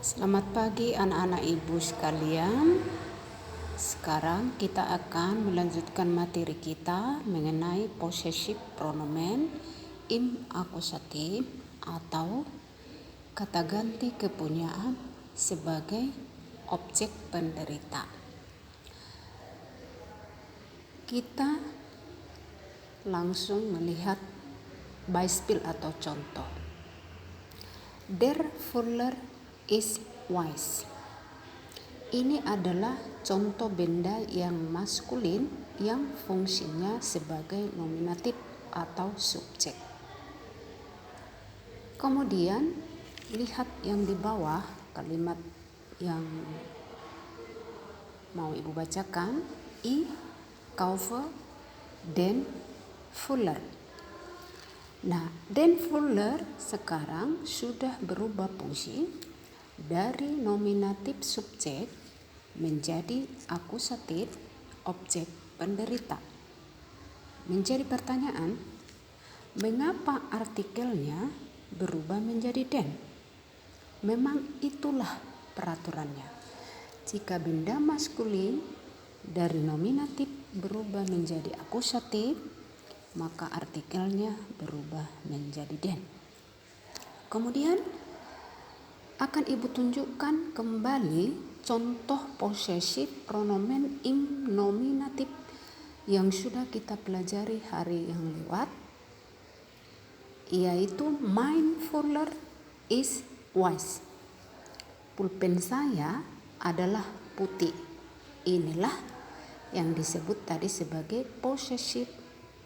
Selamat pagi anak-anak ibu sekalian. Sekarang kita akan melanjutkan materi kita mengenai possessive pronomen im akusatif atau kata ganti kepunyaan sebagai objek penderita. Kita langsung melihat Beispiel atau contoh. Der Fuller is wise. Ini adalah contoh benda yang maskulin yang fungsinya sebagai nominatif atau subjek. Kemudian lihat yang di bawah, kalimat yang mau ibu bacakan. I kaufe den Fuller. Nah, den Fuller sekarang sudah berubah fungsi dari nominatif subjek menjadi akusatif objek penderita. Menjadi pertanyaan, mengapa artikelnya berubah menjadi den? Memang itulah peraturannya. Jika benda maskulin dari nominatif berubah menjadi akusatif, maka artikelnya berubah menjadi den. Kemudian akan ibu tunjukkan kembali contoh possessive pronomen im nominatif yang sudah kita pelajari hari yang lewat, yaitu mein Fuller is wise. Pulpen saya adalah putih. Inilah yang disebut tadi sebagai possessive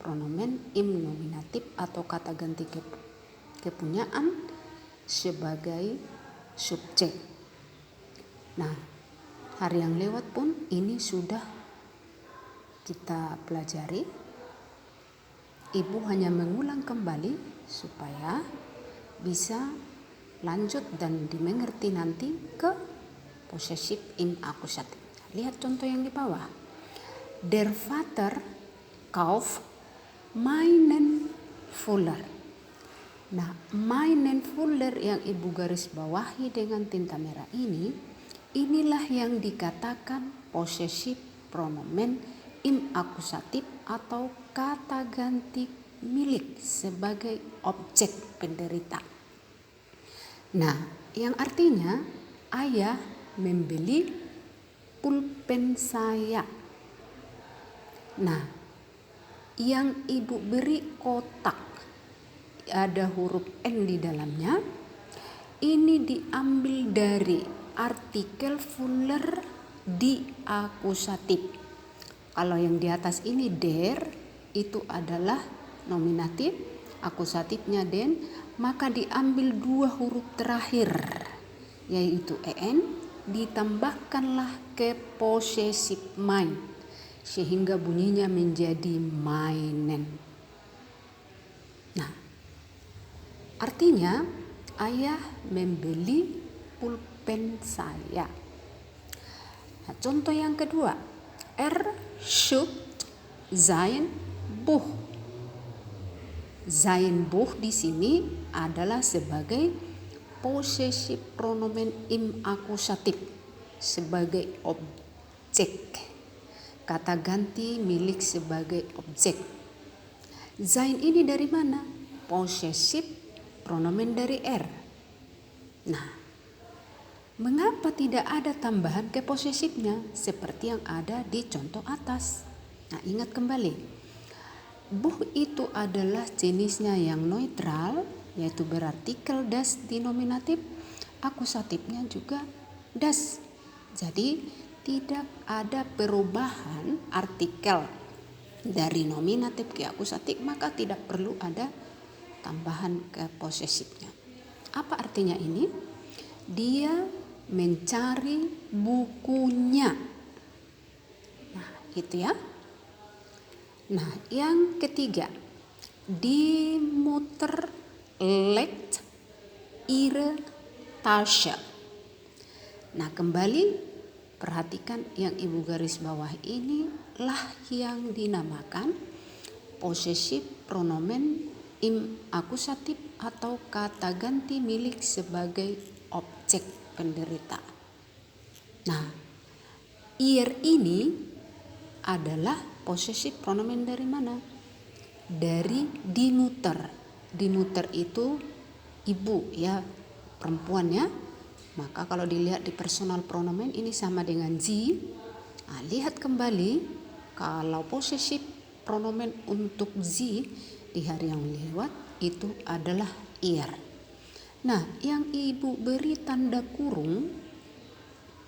pronomen im nominatif atau kata ganti kepunyaan sebagai subjek. Nah, hari yang lewat pun ini sudah kita pelajari. Ibu hanya mengulang kembali supaya bisa lanjut dan dimengerti nanti ke possessive im akusatif. Lihat contoh yang di bawah. Der Vater kauft meinen Fuller. Nah, meinen Fuller yang ibu garis bawahi dengan tinta merah ini, inilah yang dikatakan possessive pronomen im akusatif atau kata ganti milik sebagai objek penderita. Nah, yang artinya ayah membeli pulpen saya. Nah, yang ibu beri kotak ada huruf N di dalamnya, ini diambil dari artikel Fuller di akusatif. Kalau yang di atas ini der, itu adalah nominatif, akusatifnya den, maka diambil dua huruf terakhir yaitu en, ditambahkanlah ke possessive mein sehingga bunyinya menjadi meinen. Nah, artinya ayah membeli pulpen saya. Nah, contoh yang kedua, sucht sein Buch. Sein Buch di sini adalah sebagai possessive pronomen im akusatif sebagai objek. Kata ganti milik sebagai objek. Sein ini dari mana? Possessive pronomen dari er. Nah, mengapa tidak ada tambahan ke posesifnya seperti yang ada di contoh atas? Nah, ingat kembali. Buch itu adalah jenisnya yang neutral, yaitu berartikel das di nominatif, akusatifnya juga das. Jadi tidak ada perubahan artikel dari nominatif ke akusatif, maka tidak perlu ada tambahan ke posesifnya. Apa artinya ini? Dia mencari bukunya. Nah, itu ya. Nah, yang ketiga, die Mutter legt ihre Tasche. Nah, kembali perhatikan yang ibu garis bawah ini lah yang dinamakan possessive pronomen im akusatif atau kata ganti milik sebagai objek penderita. Nah, ihr ini adalah possessive pronomen dari mana? Dari die Mutter. Die Mutter itu ibu ya, perempuan ya. Maka kalau dilihat di personal pronomen ini sama dengan sie. Nah, lihat kembali kalau possessive pronomen untuk sie di hari yang lewat itu adalah ihr. Nah, yang ibu beri tanda kurung,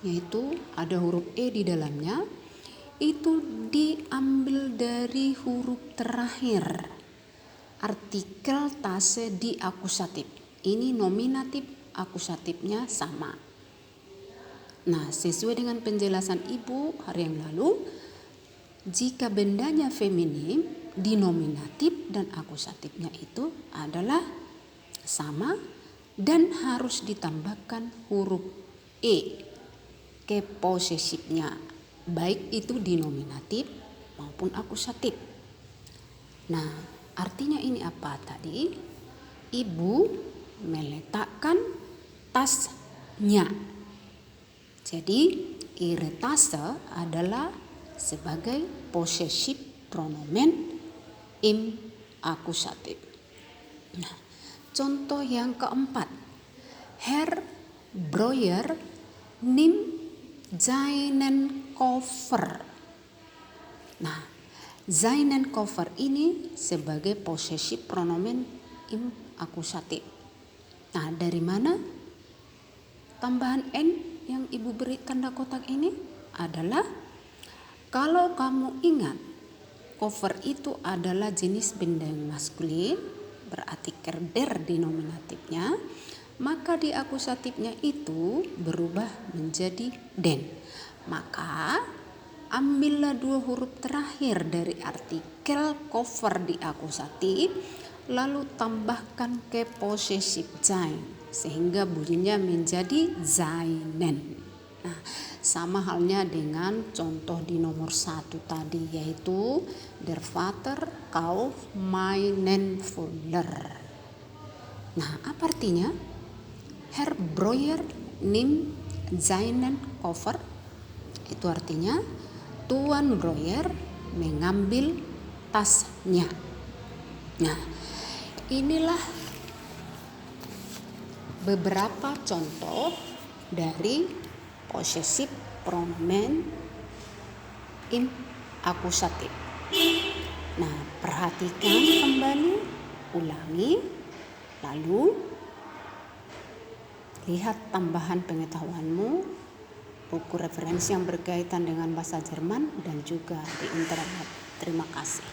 yaitu ada huruf E di dalamnya, itu diambil dari huruf terakhir artikel tase di akusatif. Ini nominatif, akusatifnya sama. Nah, sesuai dengan penjelasan ibu hari yang lalu, jika bendanya feminim, dinominatif dan akusatifnya itu adalah sama dan harus ditambahkan huruf E ke posesifnya, baik itu dinominatif maupun akusatif. Nah, artinya ini apa tadi? Ibu meletakkan tasnya. Jadi ihre Tasse adalah sebagai possessive pronomen im akusatif. Nah, contoh yang keempat, Herr Breuer nimmt seinen Koffer. Nah, seinen Koffer ini sebagai possessive pronomen im akusatif. Nah, dari mana tambahan n yang ibu beri tanda kotak ini? Adalah kalau kamu ingat, Koffer itu adalah jenis benda yang maskulin, berarti der denominatifnya, maka di akusatifnya itu berubah menjadi den. Maka ambillah dua huruf terakhir dari artikel Koffer di akusatif, lalu tambahkan ke possessive sein, sehingga bunyinya menjadi seinen. Nah, sama halnya dengan contoh di nomor 1 tadi, yaitu der Vater kauft meinen Fuller. Nah, apa artinya? Herr Breuer nimmt seinen Koffer. Itu artinya Tuan Breuer mengambil tasnya. Nah, inilah beberapa contoh dari possessive pronomen im akusatif. Nah, perhatikan kembali, ulangi, lalu lihat tambahan pengetahuanmu, buku referensi yang berkaitan dengan bahasa Jerman dan juga di internet. Terima kasih.